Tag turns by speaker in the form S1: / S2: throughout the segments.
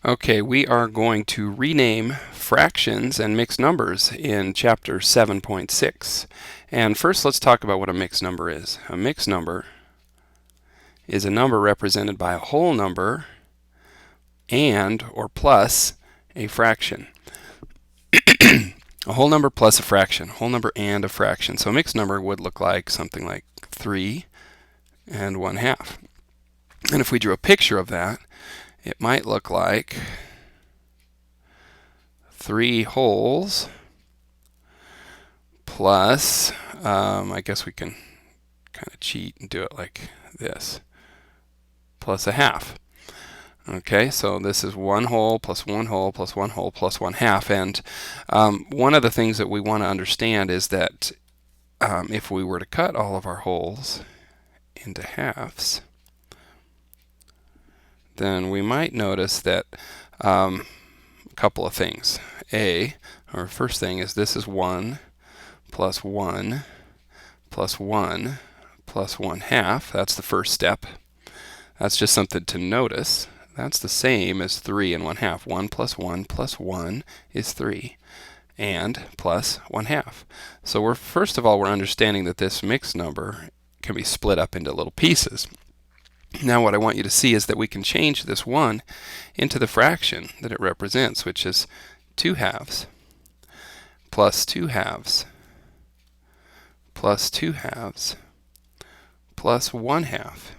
S1: Okay, we are going to rename fractions and mixed numbers in chapter 7.6. And first let's talk about what a mixed number is. A mixed number is a number represented by a whole number and or plus a fraction. A whole number plus a fraction, whole number and a fraction. So a mixed number would look like something like 3 and 1/2. And if we drew a picture of that, it might look like 3 wholes plus, I guess we can kind of cheat and do it like this, plus a half. Okay, so this is 1 whole plus 1 whole plus 1 whole plus 1/2. And one of the things that we want to understand is that if we were to cut all of our wholes into halves, then we might notice that a couple of things. Our first thing is this is 1 plus 1 plus 1 plus 1/2. That's the first step. That's just something to notice. That's the same as 3 and 1/2. 1 plus 1 plus 1 is 3, and plus 1/2. So first of all, we're understanding that this mixed number can be split up into little pieces. Now what I want you to see is that we can change this 1 into the fraction that it represents, which is 2/2 plus 2/2 plus 2/2 plus 1/2.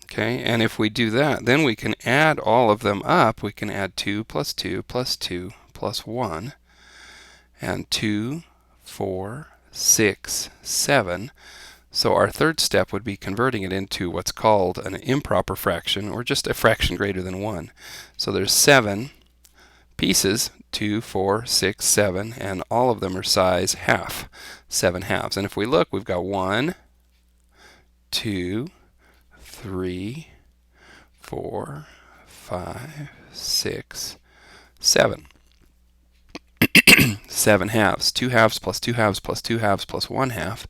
S1: Okay, and if we do that, then we can add all of them up. We can add 2 plus 2 plus 2 plus 1, and 2, 4, 6, 7. So our third step would be converting it into what's called an improper fraction, or just a fraction greater than 1. So there's 7 pieces, 2, 4, 6, 7, and all of them are size half, 7/2. And if we look, we've got 1, 2, 3, 4, 5, 6, 7. 7/2. 2/2 plus 2/2 plus 2/2 plus 1/2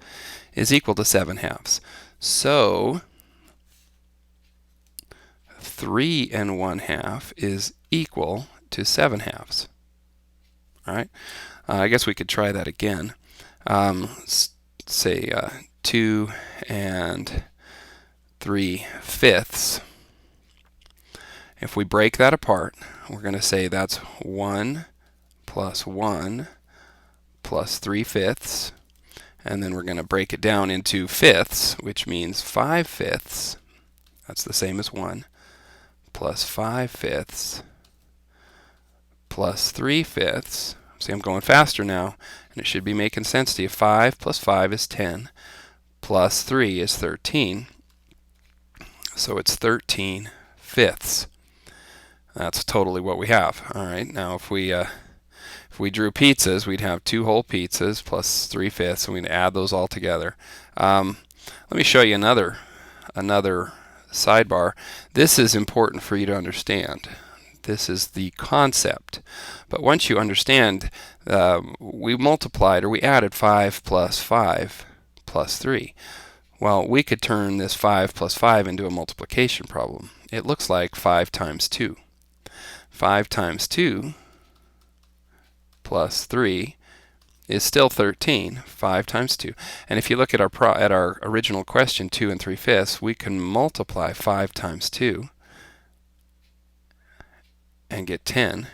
S1: is equal to 7/2. So 3 and 1/2 is equal to 7/2. All right. I guess we could try that again. Say 2 and 3/5. If we break that apart, we're going to say that's 1 plus 1 plus 3/5. And then we're going to break it down into fifths, which means 5/5. That's the same as 1 plus 5/5 plus 3/5. See, I'm going faster now, and it should be making sense to you. 5 plus 5 is 10, plus 3 is 13. So it's 13/5. That's totally what we have. All right, now if we drew pizzas, we'd have 2 whole pizzas plus 3/5, and we'd add those all together. Let me show you another sidebar. This is important for you to understand. This is the concept. But once you understand, we multiplied, or we added 5 plus 5 plus 3. Well, we could turn this 5 plus 5 into a multiplication problem. It looks like 5 times 2. 5 times 2 plus 3 is still 13. 5 times 2. And if you look at our original question, 2 and 3/5, we can multiply 5 times 2 and get 10.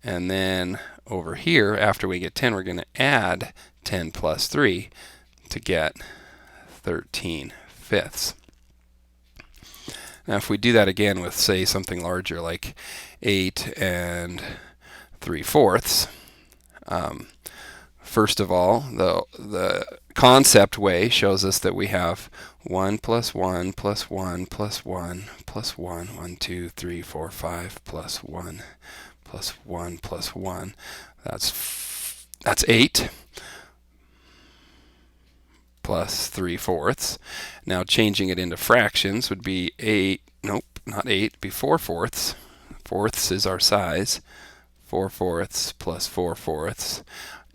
S1: And then over here, after we get 10, we're going to add 10 plus 3 to get 13/5. Now if we do that again with, say, something larger like 8 and 3/4, first of all, the concept way shows us that we have 1 plus 1 plus 1 plus 1 plus 1, 1, 2, 3, 4, 5 plus 1 plus 1 plus 1. That's 8 plus 3/4. Now changing it into fractions would be 8, nope, not 8, it'd be 4/4. Fourths is our size. 4/4 plus 4/4,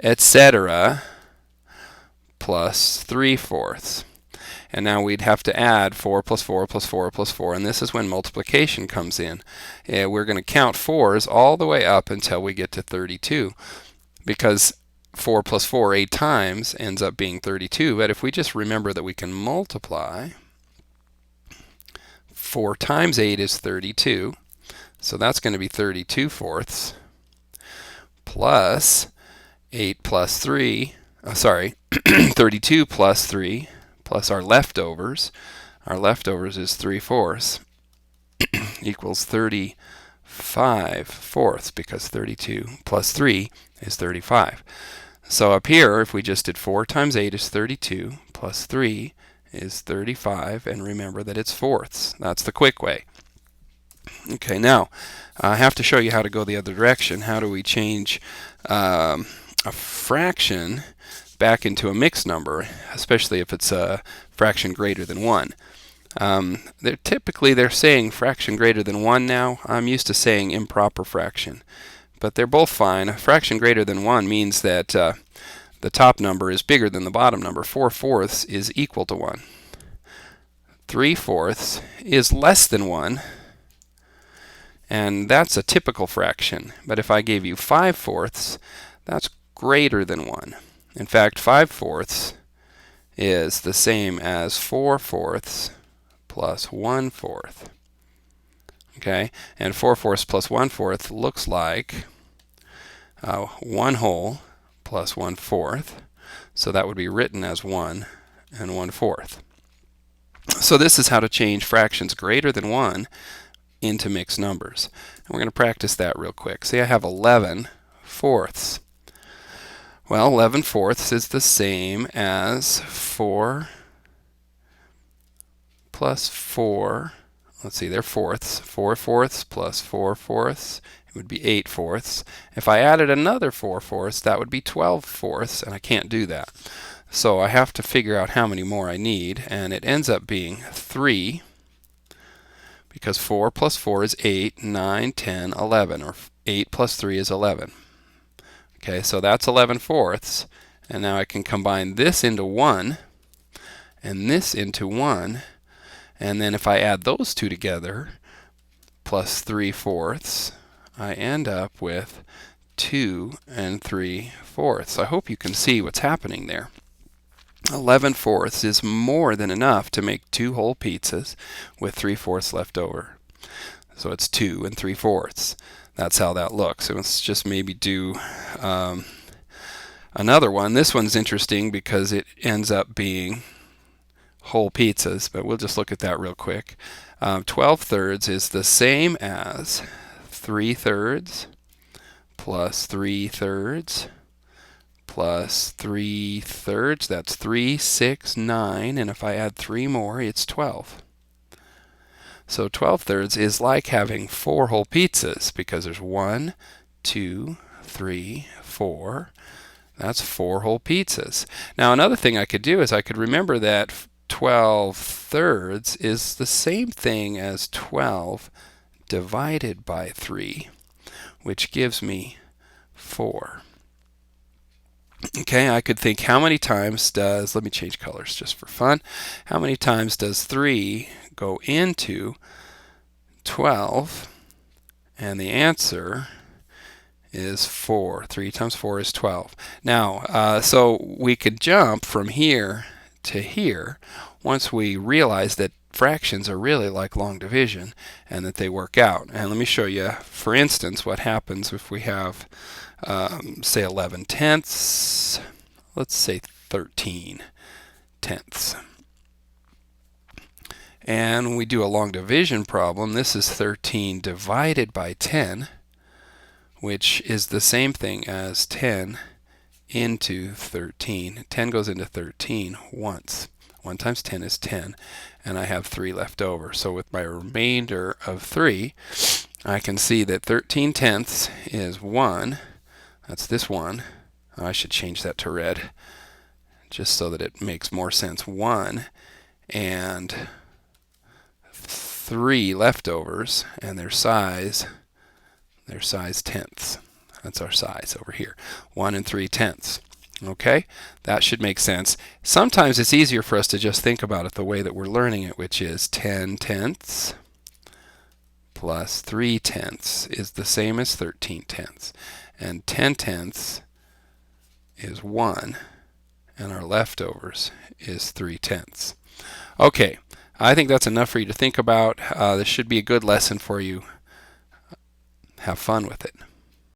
S1: etc., plus 3/4. And now we'd have to add 4 plus 4 plus 4 plus 4, and this is when multiplication comes in. We're going to count 4s all the way up until we get to 32, because 4 plus 4 8 times ends up being 32. But if we just remember that we can multiply, 4 times 8 is 32, so that's going to be 32 fourths, plus 8 plus 3, 32 plus 3, plus our leftovers. Our leftovers is 3 fourths, equals 35 fourths, because 32 plus 3 is 35. So up here, if we just did 4 times 8 is 32, plus 3 is 35, and remember that it's fourths. That's the quick way. Okay, now I have to show you how to go the other direction. How do we change a fraction back into a mixed number, especially if it's a fraction greater than 1? They're saying fraction greater than 1 now. I'm used to saying improper fraction, but they're both fine. A fraction greater than 1 means that the top number is bigger than the bottom number. 4 fourths is equal to 1. 3 fourths is less than 1, and that's a typical fraction. But if I gave you 5 fourths, that's greater than 1. In fact, 5 fourths is the same as 4 fourths plus 1 fourth. Okay, and 4 fourths plus 1 fourth looks like 1 whole plus 1 fourth. So that would be written as 1 and 1 fourth. So this is how to change fractions greater than 1 into mixed numbers. And we're going to practice that real quick. Say I have 11 fourths. Well, 11 fourths is the same as 4 plus 4. Let's see, they're fourths. 4 fourths plus 4 fourths, it would be 8 fourths. If I added another 4 fourths, that would be 12 fourths, and I can't do that. So I have to figure out how many more I need, and it ends up being 3, because 4 plus 4 is 8, 9, 10, 11, or 8 plus 3 is 11. Okay, so that's 11 fourths, and now I can combine this into 1, and this into 1, and then if I add those two together, plus 3 fourths, I end up with 2 and 3 fourths. I hope you can see what's happening there. 11 fourths is more than enough to make 2 whole pizzas with 3 fourths left over. So it's 2 and 3 fourths. That's how that looks. So let's just maybe do another one. This one's interesting because it ends up being whole pizzas, but we'll just look at that real quick. 12 thirds is the same as 3 thirds plus 3 thirds plus 3 thirds. That's 3, 6, 9, and if I add 3 more, it's 12. So 12 thirds is like having 4 whole pizzas, because there's 1, 2, 3, 4. That's 4 whole pizzas. Now another thing I could do is I could remember that 12 thirds is the same thing as 12 divided by 3, which gives me 4. Okay, I could think, how many times does, let me change colors just for fun, how many times does 3 go into 12? And the answer is 4. 3 times 4 is 12. Now, so we could jump from here to here once we realize that fractions are really like long division and that they work out. And let me show you, for instance, what happens if we have say 11 tenths, let's say 13 tenths. And when we do a long division problem, this is 13 divided by 10, which is the same thing as 10 into 13. 10 goes into 13 once. 1 times 10 is 10, and I have 3 left over. So with my remainder of 3, I can see that 13 tenths is 1. That's this one. I should change that to red just so that it makes more sense. 1 and 3 leftovers, and their size tenths. That's our size over here. 1 and 3 tenths. Okay, that should make sense. Sometimes it's easier for us to just think about it the way that we're learning it, which is 10 tenths plus 3 tenths is the same as 13 tenths. And 10 tenths is 1, and our leftovers is 3 tenths. Okay, I think that's enough for you to think about. This should be a good lesson for you. Have fun with it.